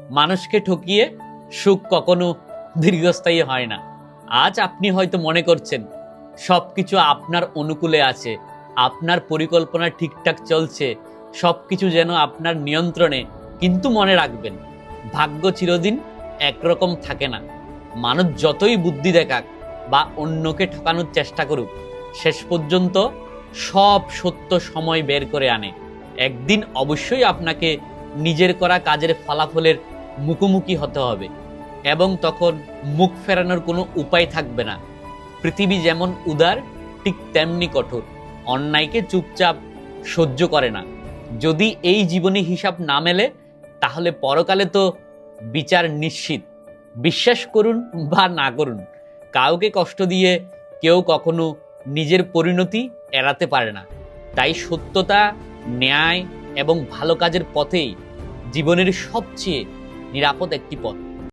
মানুষকে ঠকিয়ে সুখ কখনো দীর্ঘস্থায়ী হয় না। আজ আপনি হয়তো মনে করছেন সবকিছু আপনার অনুকূলে আছে, আপনার পরিকল্পনা ঠিকঠাক চলছে, সবকিছু যেন আপনার নিয়ন্ত্রণে। কিন্তু মনে রাখবেন, ভাগ্য চিরদিন একরকম থাকে না। মানুষ যতই বুদ্ধি দেখাক বা অন্যকে ঠকানোর চেষ্টা করুক, শেষ পর্যন্ত সব সত্য সময় বের করে আনে। একদিন অবশ্যই আপনাকে নিজের করা কাজের ফলাফলের মুখোমুখি হতে হবে, এবং তখন মুখ ফেরানোর কোনো উপায় থাকবে না। পৃথিবী যেমন উদার, ঠিক তেমনি কঠোর। অন্যায়কে চুপচাপ সহ্য করে না। যদি এই জীবনে হিসাব না মেলে, তাহলে পরকালে তো বিচার নিশ্চিত। বিশ্বাস করুন বা না করুন, কাউকে কষ্ট দিয়ে কেউ কখনো নিজের পরিণতি এড়াতে পারে না। তাই সত্যতা, ন্যায় এবং ভালো কাজের পথেই জীবনের সবচেয়ে নিরাপদ একটি পথ।